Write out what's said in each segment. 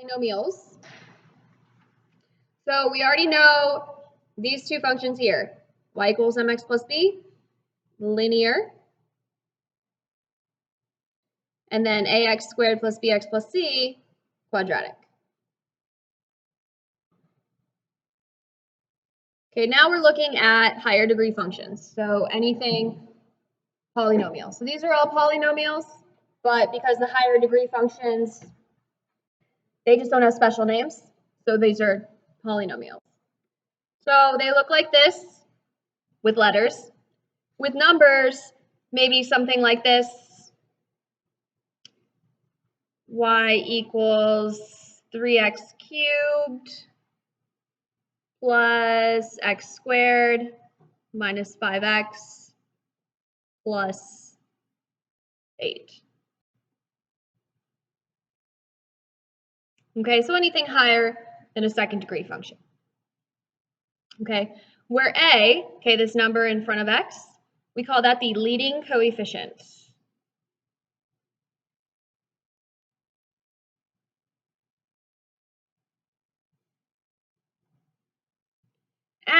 polynomials. So we already know these two functions here, y equals mx plus b, linear, and then ax squared plus bx plus c, quadratic. Okay, now we're looking at higher degree functions, so anything polynomial. So these are all polynomials, but because the higher degree functions, they just don't have special names, so these are polynomials. So they look like this with letters. With numbers, maybe something like this. Y equals 3x cubed plus x squared minus 5x plus 8. Okay, so anything higher than a second degree function. Okay, where a, okay, this number in front of x, we call that the leading coefficient.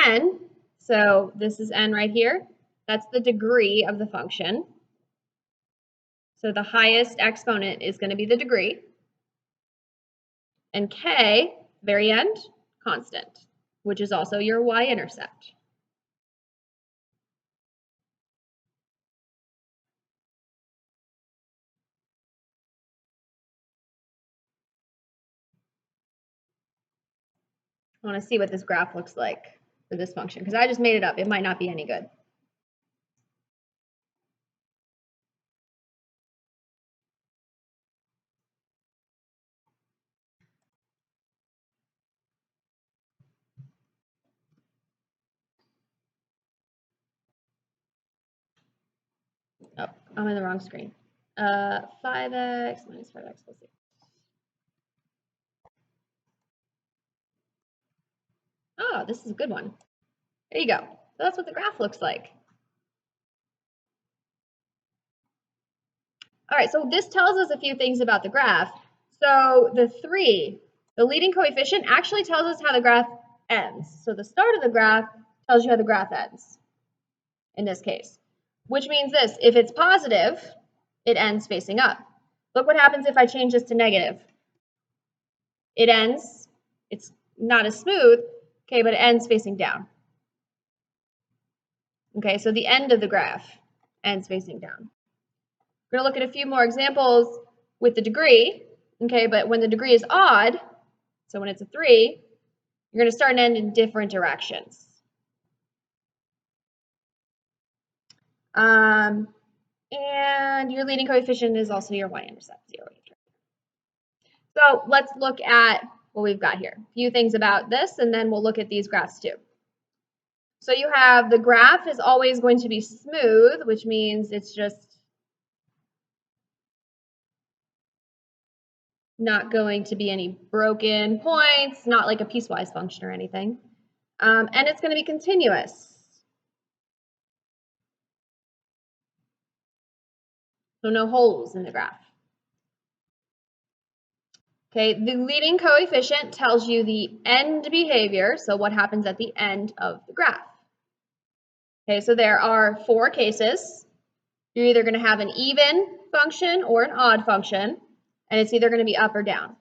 N, so this is n right here, that's the degree of the function. So the highest exponent is going to be the degree. And k, very end, constant, which is also your y-intercept. I want to see what this graph looks like for this function, because I just made it up. It might not be any good. Oh, I'm in the wrong screen. 5x minus 5x plus 6. Oh, this is a good one. There you go. So that's what the graph looks like. All right, so this tells us a few things about the graph. So the 3, the leading coefficient, actually tells us how the graph ends. So the start of the graph tells you how the graph ends, in this case. Which means this, if it's positive, it ends facing up. Look what happens if I change this to negative. It ends, it's not as smooth, okay, but it ends facing down. Okay, so the end of the graph ends facing down. We're going to look at a few more examples with the degree, okay, but when the degree is odd, so when it's a 3, you're going to start and end in different directions. And your leading coefficient is also your y-intercept, 0. So let's look at what we've got here. A few things about this, and then we'll look at these graphs too. So you have the graph is always going to be smooth, which means it's just not going to be any broken points, not like a piecewise function or anything. And it's going to be continuous. So no holes in the graph. Okay, the leading coefficient tells you the end behavior, so what happens at the end of the graph. Okay, so there are 4 cases. You're either going to have an even function or an odd function, and it's either going to be up or down.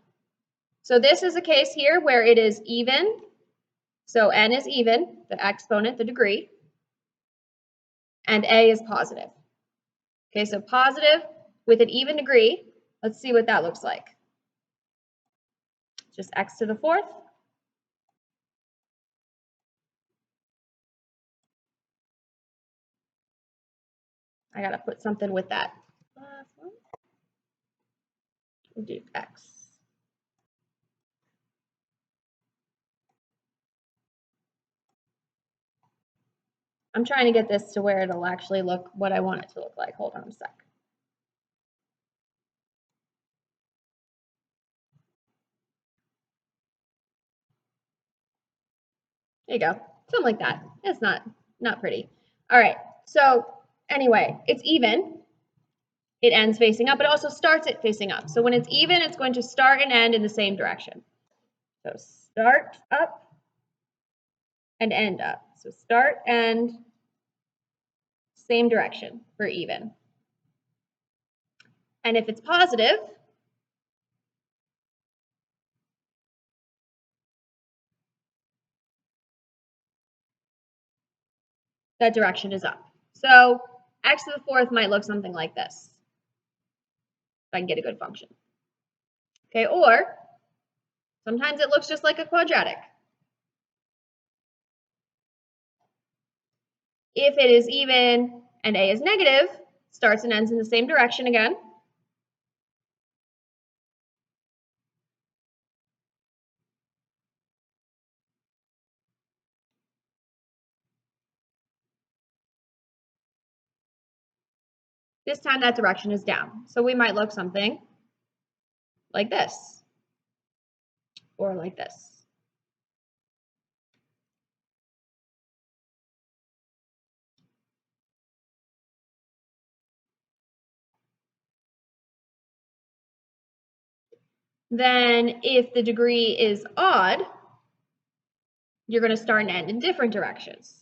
So this is a case here where it is even, so n is even, the exponent, the degree, and a is positive. Okay, so positive with an even degree, let's see what that looks like. Just x to the 4th. I gotta put something with that. We'll do x. I'm trying to get this to where it'll actually look what I want it to look like. Hold on a sec. There you go. Something like that. It's not pretty. All right. So anyway, it's even. it ends facing up. It also starts it facing up. So when it's even, it's going to start and end in the same direction. So start up and end up. So start, end, same direction for even. And if it's positive, that direction is up. So x to the fourth might look something like this, if I can get a good function. Okay, or sometimes it looks just like a quadratic. If it is even and a is negative, starts and ends in the same direction again. This time that direction is down. So we might look something like this, or like this. Then if the degree is odd, you're going to start and end in different directions.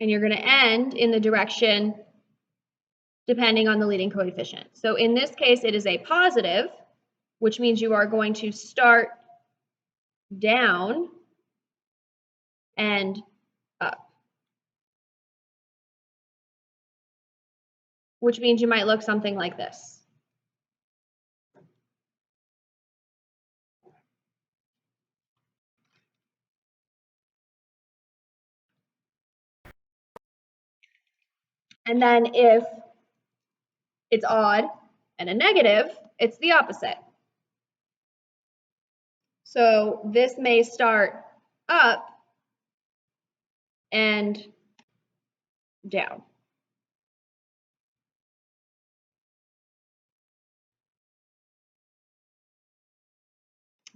And you're going to end in the direction depending on the leading coefficient. So in this case, it is a positive, which means you are going to start down and up, which means you might look something like this. And then if it's odd and a negative, it's the opposite. So this may start up and down.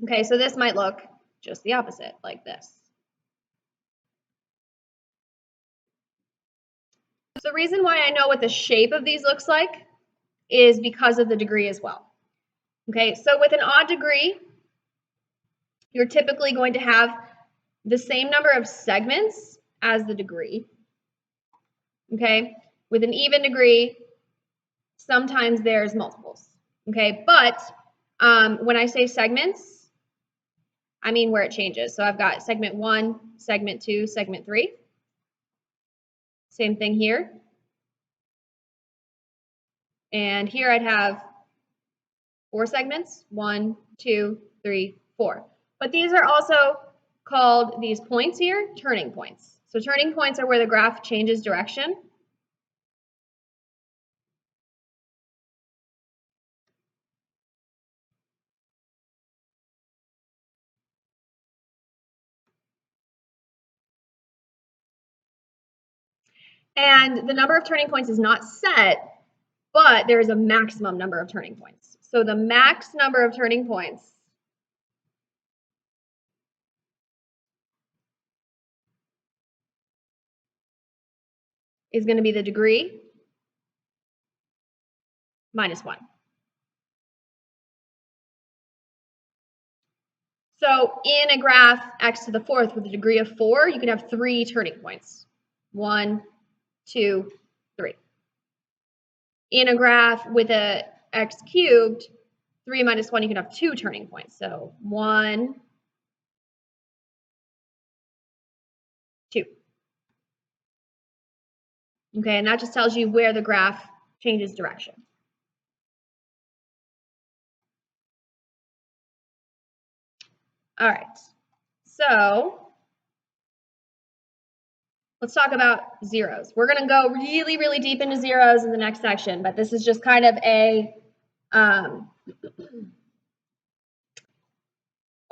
Okay, so this might look just the opposite, like this. So the reason why I know what the shape of these looks like is because of the degree as well. Okay, so with an odd degree, you're typically going to have the same number of segments as the degree. Okay, with an even degree, sometimes there's multiples. Okay, but when I say segments, I mean where it changes. So I've got segment 1, segment 2, segment 3. Same thing here. And here I'd have 4 segments, 1, 2, 3, 4. But these are also called, these points here, turning points. So turning points are where the graph changes direction. And the number of turning points is not set, but there is a maximum number of turning points. So the max number of turning points is going to be the degree minus 1. So in a graph x to the fourth with a degree of 4, you can have 3 turning points. 1, 2, 3. In a graph with a x cubed, 3 minus 1, you can have 2 turning points. So 1, 2. Okay, and that just tells you where the graph changes direction. All right, so let's talk about zeros. We're going to go really, really deep into zeros in the next section, but this is just kind of a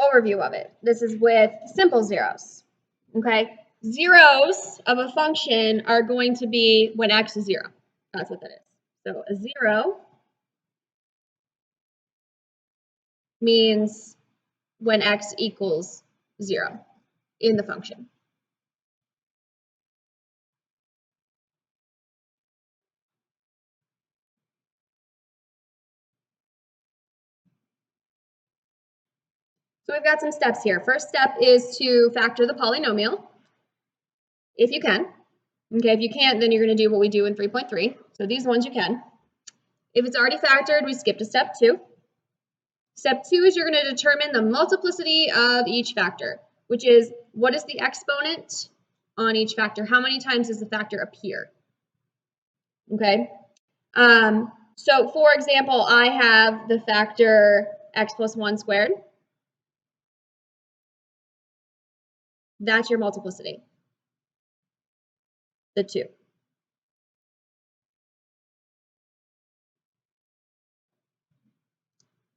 overview of it. This is with simple zeros. Okay, zeros of a function are going to be when x is 0. That's what that is. So a 0 means when x equals 0 in the function. So we've got some steps here. First step is to factor the polynomial, if you can. Okay, if you can't, then you're going to do what we do in 3.3. So these ones you can. If it's already factored, we skip to step 2. Step 2 is you're going to determine the multiplicity of each factor, which is what is the exponent on each factor? How many times does the factor appear? Okay. So for example, I have the factor x plus 1 squared. That's your multiplicity, the 2.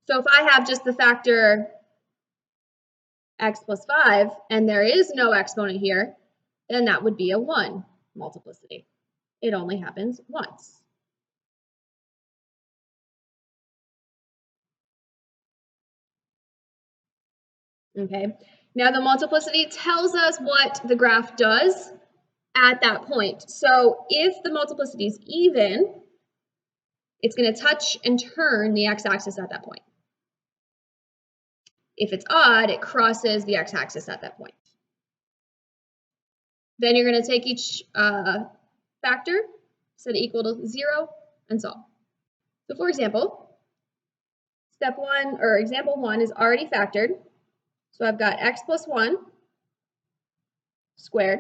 So if I have just the factor x plus 5 and there is no exponent here, then that would be a 1 multiplicity. It only happens once. Okay, now the multiplicity tells us what the graph does at that point. So if the multiplicity is even, it's going to touch and turn the x-axis at that point. If it's odd, it crosses the x-axis at that point. Then you're going to take each factor, set it equal to 0, and solve. So for example, example 1 is already factored. So I've got x plus 1 squared,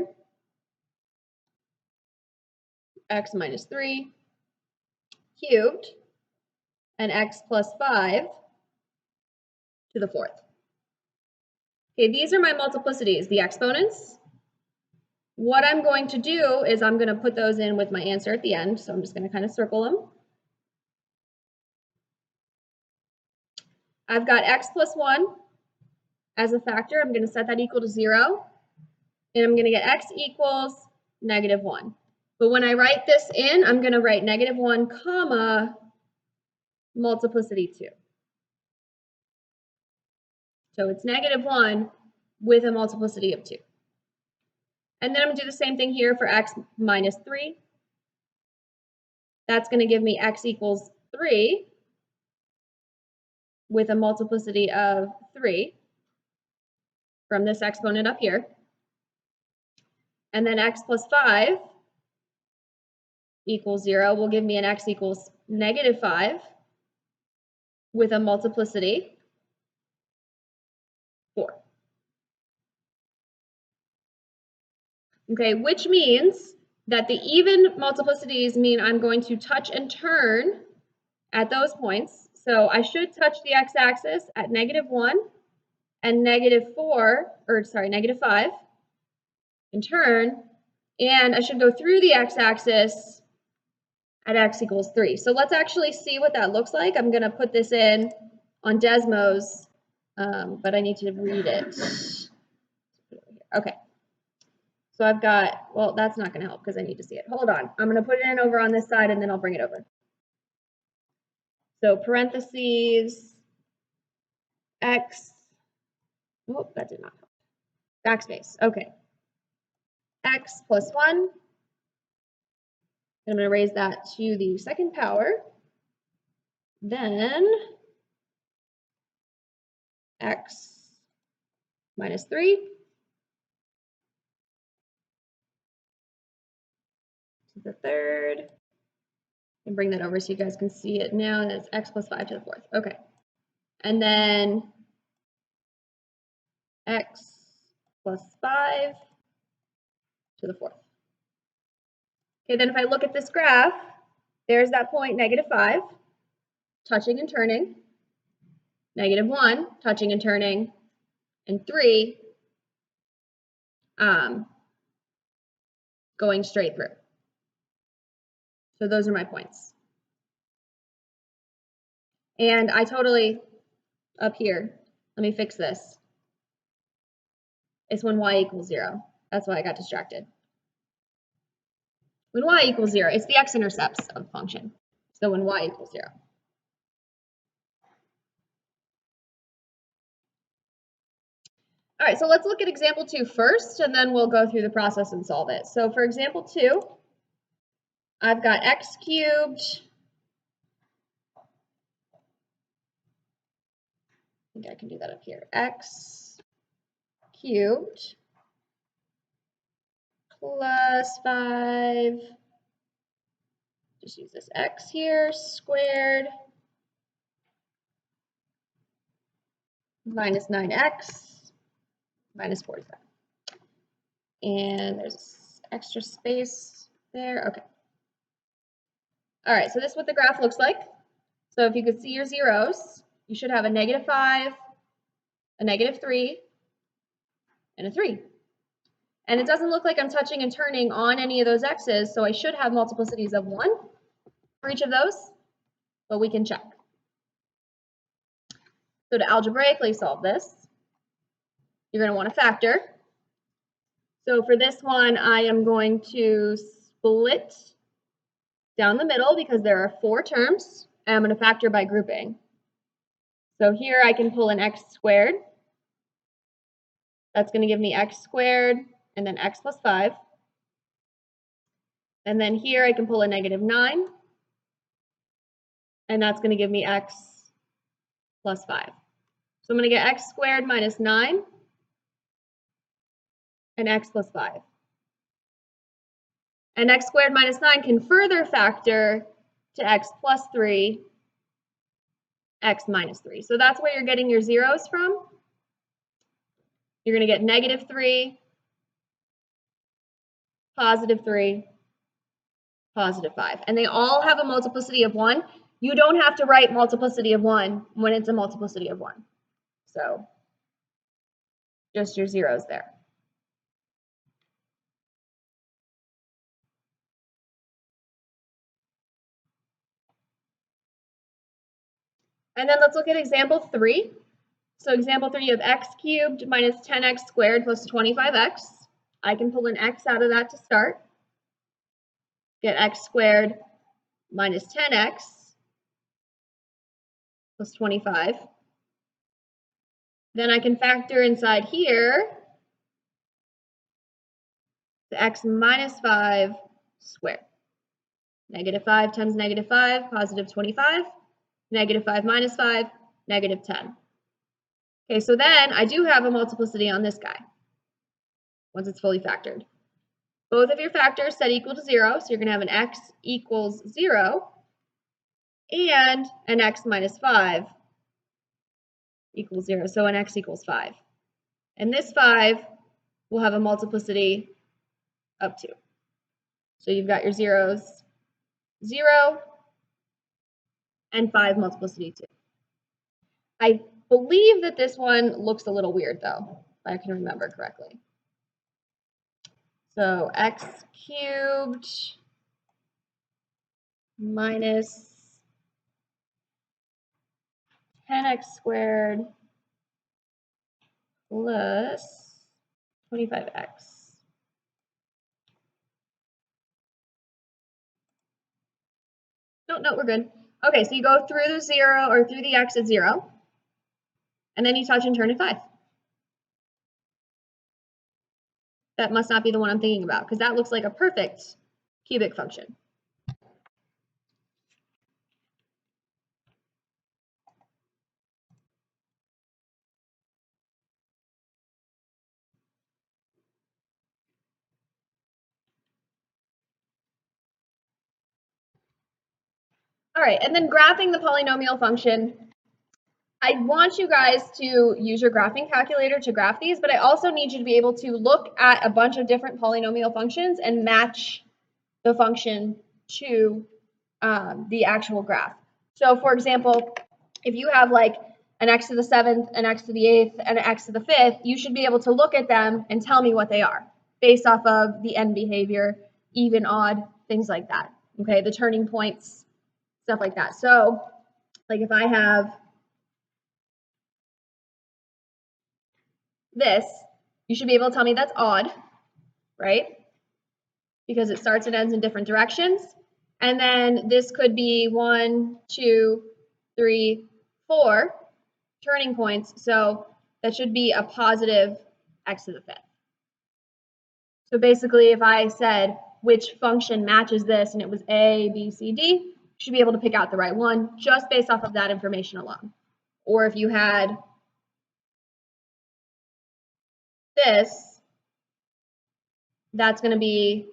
x minus 3 cubed, and x plus 5 to the 4th. Okay, these are my multiplicities, the exponents. What I'm going to do is I'm going to put those in with my answer at the end. So I'm just going to kind of circle them. I've got x plus 1 as a factor. I'm going to set that equal to 0. And I'm going to get x equals negative 1. But when I write this in, I'm going to write negative 1 comma multiplicity 2. So it's negative 1 with a multiplicity of 2. And then I'm going to do the same thing here for x minus 3. That's going to give me x equals 3 with a multiplicity of 3 from this exponent up here. And then x plus 5 equals 0 will give me an x equals negative 5 with a multiplicity 4. Okay, which means that the even multiplicities mean I'm going to touch and turn at those points. So I should touch the x-axis at negative 1 and negative 5 and turn, and I should go through the x-axis at x equals 3. So let's actually see what that looks like. I'm going to put this in on Desmos, but I need to read it. Okay. So I've got, well, that's not going to help because I need to see it. Hold on. I'm going to put it in over on this side and then I'll bring it over. So parentheses, x, oh, that did not help. Backspace, okay. X plus 1. And I'm going to raise that to the second power. Then x minus 3 to the third. And bring that over so you guys can see it now. That's x plus 5 to the 4th. Okay. And then x plus 5 to the 4th. Okay, then if I look at this graph, there's that point, negative 5, touching and turning, negative 1, touching and turning, and 3, going straight through. So those are my points. And I totally, up here, let me fix this. It's when y equals 0. That's why I got distracted. When y equals 0, it's the x-intercepts of the function. So when y equals 0. All right, so let's look at example 2 first, and then we'll go through the process and solve it. So for example 2, I've got x cubed. I think I can do that up here. X cubed plus 5, just use this x here, squared, minus 9x, minus 45. And there's extra space there. Okay. All right, so this is what the graph looks like. So if you could see your zeros, you should have a -5, a -3, and a 3. And it doesn't look like I'm touching and turning on any of those x's, so I should have multiplicities of 1 for each of those, but we can check. So to algebraically solve this, you're going to want to factor. So for this one, I am going to split down the middle because there are 4 terms, and I'm going to factor by grouping. So here I can pull an x squared. That's going to give me x squared and then x plus 5. And then here I can pull a -9, and that's going to give me x plus 5. So I'm going to get x squared minus 9 and x plus 5. And x squared minus 9 can further factor to x plus 3, x minus 3. So that's where you're getting your zeros from. You're going to get -3, +3, +5. And they all have a multiplicity of 1. You don't have to write multiplicity of 1 when it's a multiplicity of 1. So just your zeros there. And then let's look at example 3. So example 3, you have x cubed minus 10x squared plus 25x. I can pull an x out of that to start. Get x squared minus 10x plus 25. Then I can factor inside here the x minus 5 squared. -5 times -5, positive 25. -5 minus 5, -10. Okay, so then I do have a multiplicity on this guy once it's fully factored. Both of your factors set equal to 0, so you're going to have an x equals 0 and an x minus 5 equals 0, so an x equals 5. And this 5 will have a multiplicity of 2. So you've got your zeros 0 and 5 multiplicity 2. I believe that this one looks a little weird though, if I can remember correctly. So x cubed minus 10x squared plus 25x. No, we're good. Okay, so you go through the 0 or through the x at 0, and then you touch and turn at 5. That must not be the one I'm thinking about, because that looks like a perfect cubic function. All right, and then graphing the polynomial function. I want you guys to use your graphing calculator to graph these, but I also need you to be able to look at a bunch of different polynomial functions and match the function to the actual graph. So for example, if you have like an x to the 7th, an x to the 8th, and an x to the 5th, you should be able to look at them and tell me what they are based off of the end behavior, even, odd, things like that. Okay, the turning points, stuff like that. So like if I have this, you should be able to tell me that's odd, right? Because it starts and ends in different directions. And then this could be 1, 2, 3, 4 turning points. So that should be a positive x to the 5th. So basically, if I said which function matches this and it was a, b, c, d, you should be able to pick out the right one just based off of that information alone. Or if you had this, that's going to be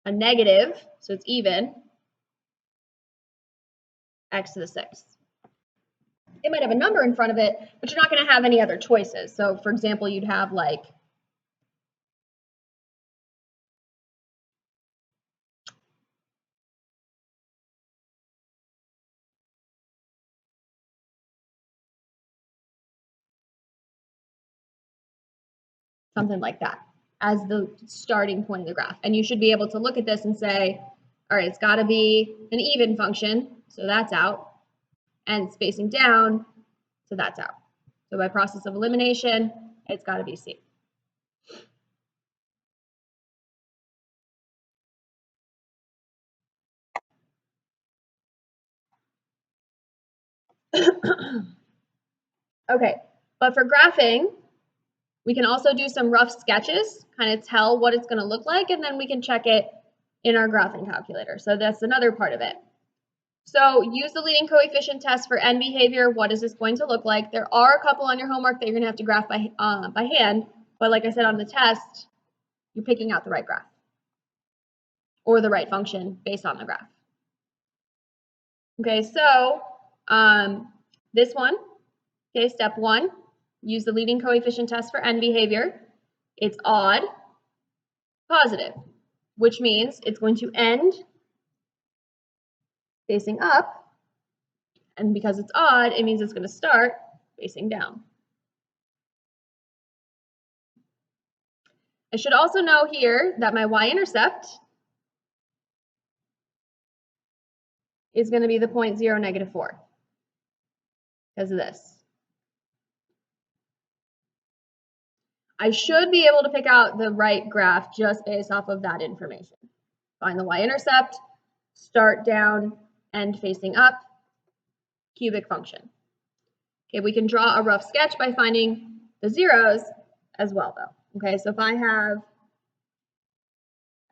a negative, so it's even, x to the 6th. It might have a number in front of it, but you're not going to have any other choices. So for example, you'd have like something like that as the starting point of the graph. And you should be able to look at this and say, all right, it's got to be an even function, so that's out, and spacing down, so that's out. So by process of elimination, it's got to be C. Okay, but for graphing, we can also do some rough sketches, kind of tell what it's going to look like, and then we can check it in our graphing calculator. So that's another part of it. So use the leading coefficient test for end behavior. What is this going to look like? There are a couple on your homework that you're going to have to graph by hand, but like I said on the test, you're picking out the right graph or the right function based on the graph. Okay, so this one, okay, step 1, use the leading coefficient test for end behavior. It's odd, positive, which means it's going to end facing up, and because it's odd, it means it's going to start facing down. I should also know here that my y-intercept is going to be the point 0, -4 because of this. I should be able to pick out the right graph just based off of that information. Find the y-intercept, start down, end facing up, cubic function. Okay, we can draw a rough sketch by finding the zeros as well, though. Okay, so if I have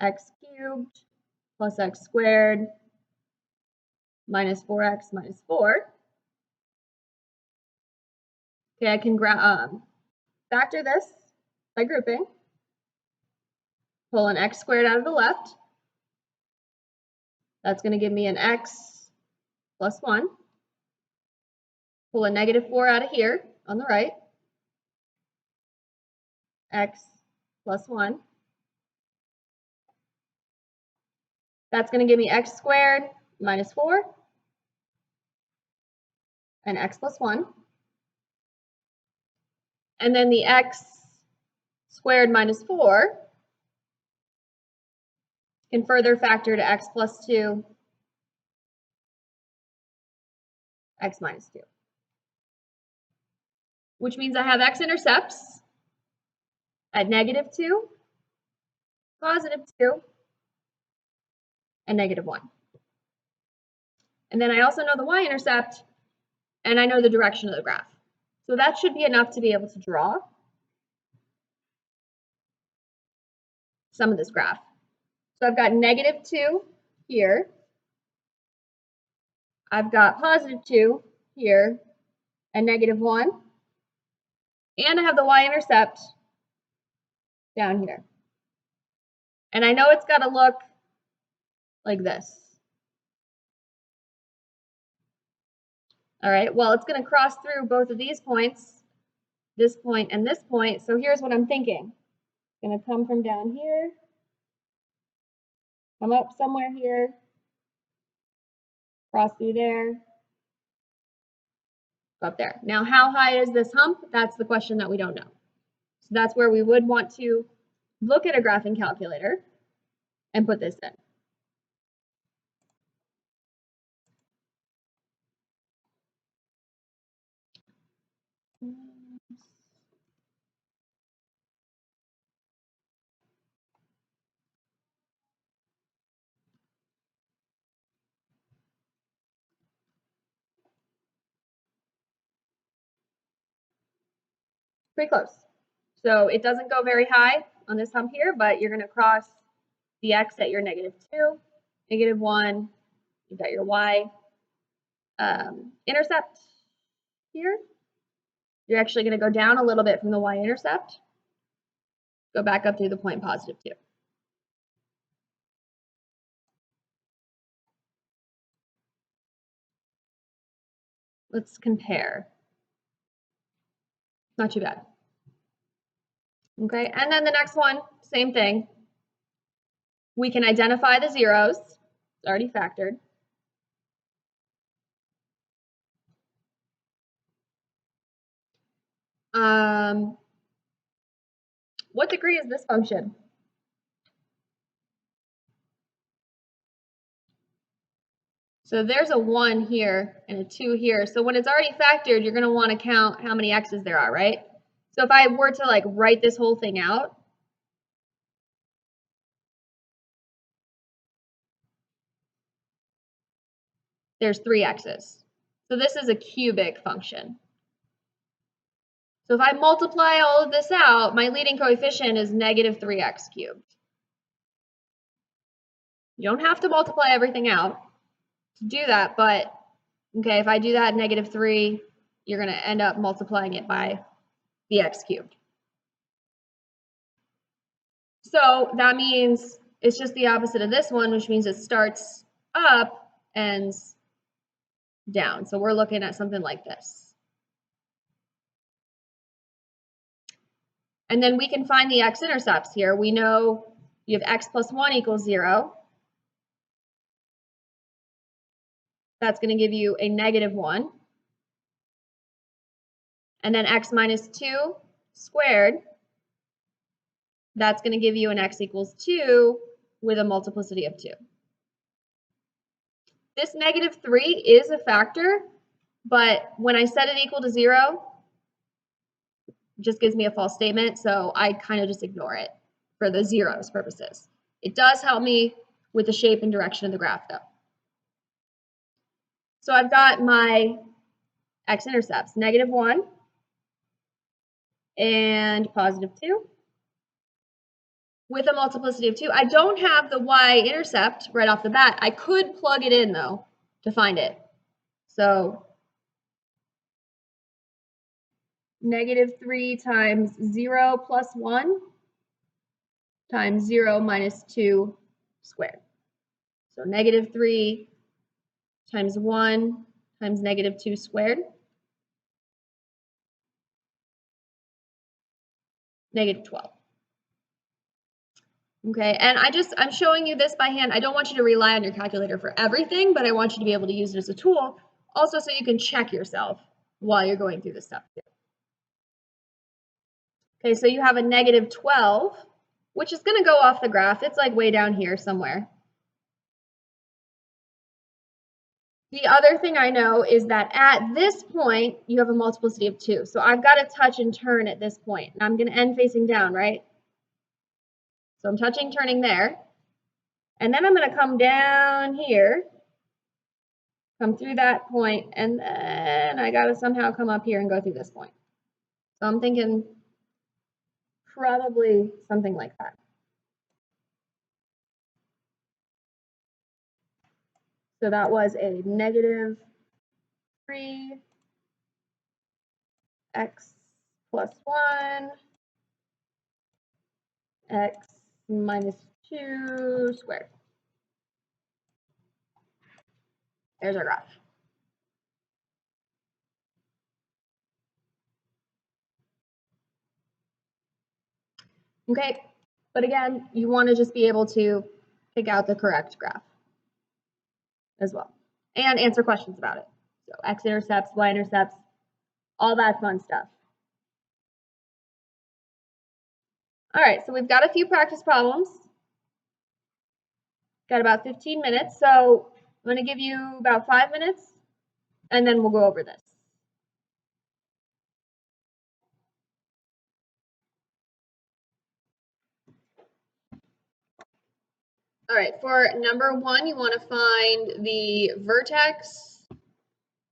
x cubed plus x squared minus 4x minus 4, okay, I can factor this by grouping, pull an x squared out of the left. That's going to give me an x plus 1. Pull a -4 out of here on the right. X plus 1. That's going to give me x squared minus 4 and x plus 1. And then the x squared minus 4 can further factor to x plus 2, x minus 2. Which means I have x-intercepts at -2, +2, and -1. And then I also know the y-intercept, and I know the direction of the graph. So that should be enough to be able to draw some of this graph. So I've got -2 here. I've got +2 here and -1. And I have the y-intercept down here. And I know it's got to look like this. All right, well, it's going to cross through both of these points, this point and this point. So here's what I'm thinking. It's going to come from down here, come up somewhere here, cross through there, go up there. Now, how high is this hump? That's the question that we don't know. So that's where we would want to look at a graphing calculator and put this in. Pretty close. So it doesn't go very high on this hump here, but you're going to cross the x at your -2, -1. You've got your y intercept here. You're actually going to go down a little bit from the y-intercept. Go back up through the point +2. Let's compare. Not too bad. Okay, and then the next one, same thing. We can identify the zeros. It's already factored. What degree is this function? So there's a 1 here and a 2 here. So when it's already factored, you're going to want to count how many x's there are, right? So if I were to like write this whole thing out, there's 3 x's. So this is a cubic function. So if I multiply all of this out, my leading coefficient is -3x cubed. You don't have to multiply everything out to do that, but okay, if I do that -3, you're going to end up multiplying it by the x cubed. So that means it's just the opposite of this one, which means it starts up, ends down. So we're looking at something like this. And then we can find the x-intercepts here. We know you have x plus 1 equals 0. That's going to give you a -1. And then x minus 2 squared, that's going to give you an x equals 2 with a multiplicity of 2. This -3 is a factor, but when I set it equal to 0, it just gives me a false statement, so I kind of just ignore it for the zeros purposes. It does help me with the shape and direction of the graph, though. So I've got my x-intercepts, -1 and +2 with a multiplicity of 2. I don't have the y-intercept right off the bat. I could plug it in, though, to find it. So -3 times 0 plus 1 times 0 minus 2 squared. So -3 times 1 times -2 squared. -12. Okay, and I'm showing you this by hand. I don't want you to rely on your calculator for everything, but I want you to be able to use it as a tool, also so you can check yourself while you're going through this stuff too. Okay, so you have a -12, which is going to go off the graph. It's like way down here somewhere. The other thing I know is that at this point, you have a multiplicity of 2. So I've got to touch and turn at this point. And I'm going to end facing down, right? So I'm touching, turning there. And then I'm going to come down here, come through that point, and then I got to somehow come up here and go through this point. So I'm thinking probably something like that. So that was a -3 x plus 1 x minus 2 squared. There's our graph. Okay, but again, you want to just be able to pick out the correct graph as well and answer questions about it. So x-intercepts, y-intercepts, all that fun stuff. All right, so we've got a few practice problems. Got about 15 minutes, so I'm going to give you about 5 minutes, and then we'll go over this. All right, for number 1, you want to find the vertex,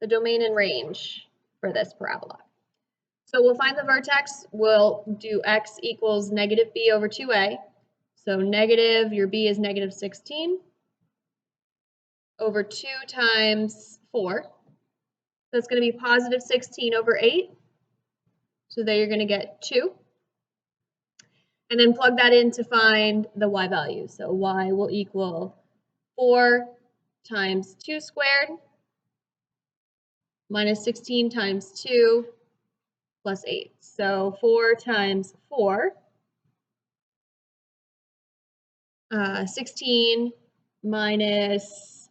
the domain, and range for this parabola. So we'll find the vertex. We'll do x equals negative b over 2a. So negative, your b is negative 16 over 2 times 4. So it's going to be positive 16 over 8. So there you're going to get 2. And then plug that in to find the y value. So y will equal 4 times 2 squared minus 16 times 2 plus 8. So 4 times 4, 16 minus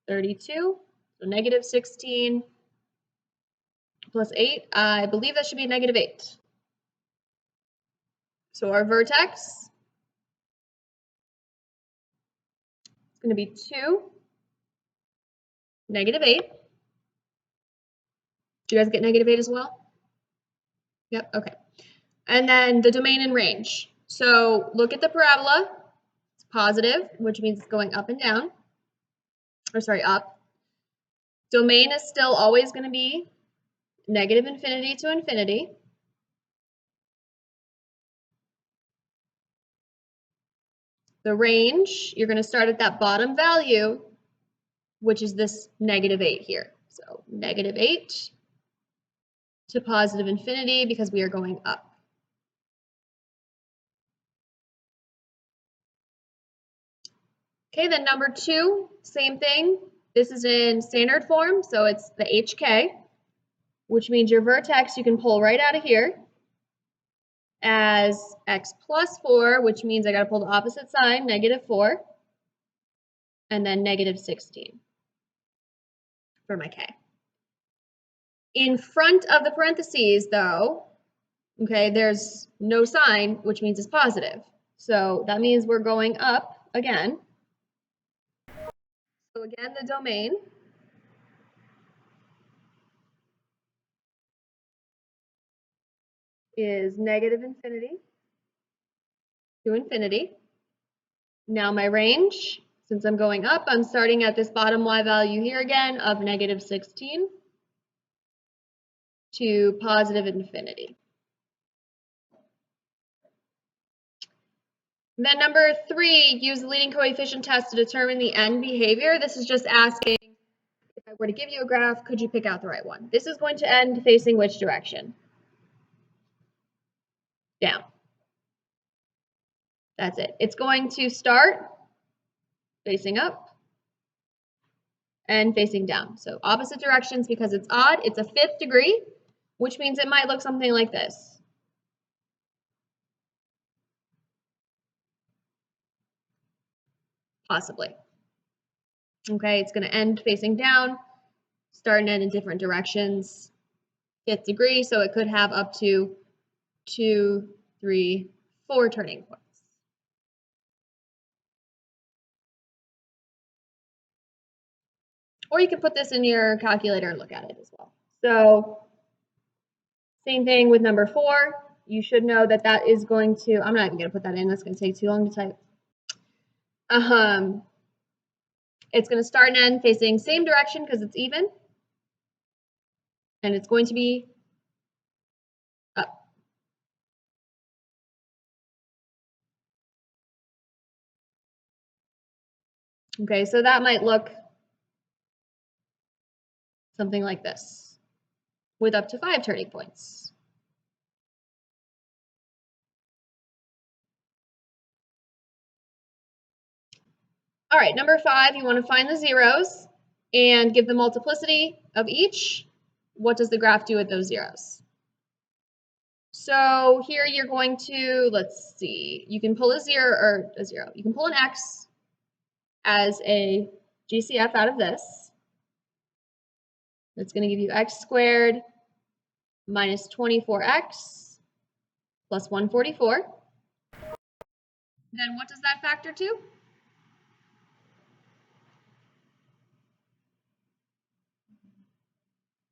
32, so negative 16 plus 8. I believe that should be negative 8. So our vertex is going to be 2, negative 8. Do you guys get negative 8 as well? Yep, okay. And then the domain and range. So look at the parabola. It's positive, which means it's going up and down. Or sorry, up. Domain is still always going to be negative infinity to infinity. The range, you're going to start at that bottom value, which is this negative 8 here. So negative 8 to positive infinity because we are going up. Okay, then number 2, same thing. This is in standard form, so it's the HK, which means your vertex you can pull right out of here as x plus 4, which means I got to pull the opposite sign, negative 4, and then negative 16 for my k. In front of the parentheses, though, okay, there's no sign, which means it's positive. So that means we're going up again. So again, the domain is negative infinity to infinity. Now my range, since I'm going up, I'm starting at this bottom y value here again of negative 16 to positive infinity. Then number 3, use the leading coefficient test to determine the end behavior. This is just asking, if I were to give you a graph, could you pick out the right one? This is going to end facing which direction? Down. That's it. It's going to start facing up and facing down. So opposite directions because it's odd. It's a 5th degree, which means it might look something like this. Possibly. Okay, it's going to end facing down, start and end in different directions. 5th degree, so it could have up to 2, 3, 4 turning points. Or you can put this in your calculator and look at it as well. So same thing with number 4. You should know that that is going to, I'm not even going to put that in. That's going to take too long to type. It's going to start and end facing same direction because it's even. And it's going to be up. Okay, so that might look something like this with up to 5 turning points. All right, number 5, you want to find the zeros and give the multiplicity of each. What does the graph do with those zeros? So here you're going to, let's see, you can pull a zero. You can pull an x as a GCF out of this. That's going to give you x squared minus 24x plus 144. Then what does that factor to?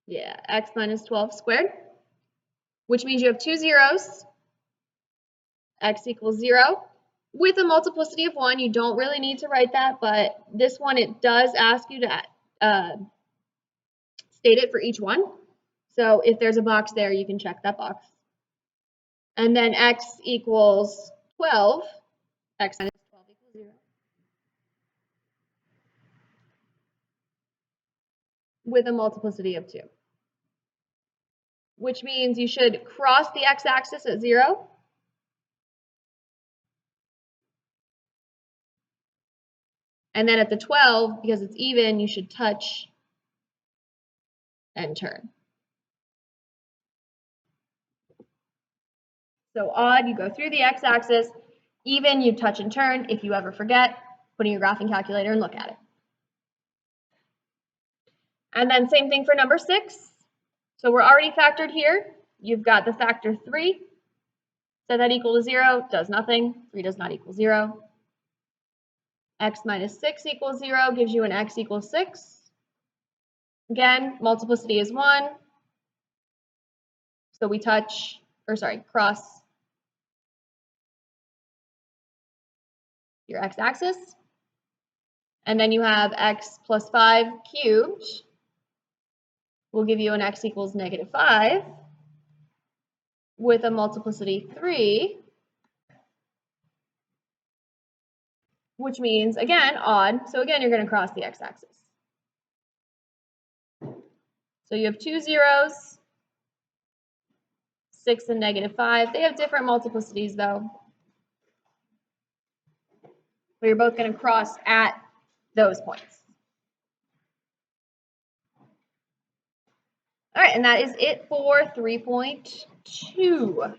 Yeah, x minus 12 squared, which means you have 2 zeros, x equals 0. With a multiplicity of 1, you don't really need to write that, but this one, it does ask you to state it for each one. So if there's a box there, you can check that box. And then x equals 12, x minus 12 equals 0. With a multiplicity of 2. Which means you should cross the x-axis at 0. And then at the 12, because it's even, you should touch and turn. So odd, you go through the x-axis. Even, you touch and turn. If you ever forget, put in your graphing calculator and look at it. And then same thing for number 6. So we're already factored here. You've got the factor 3. Set that equal to 0, does nothing. 3 does not equal 0. X minus 6 equals 0 gives you an x equals 6. Again, multiplicity is 1. So we cross your x-axis. And then you have x plus 5 cubed will give you an x equals negative 5 with a multiplicity 3, which means, again, odd. So again, you're going to cross the x-axis. So you have 2 zeros, 6 and negative 5. They have different multiplicities, though. But you're both going to cross at those points. All right, and that is it for 3.2.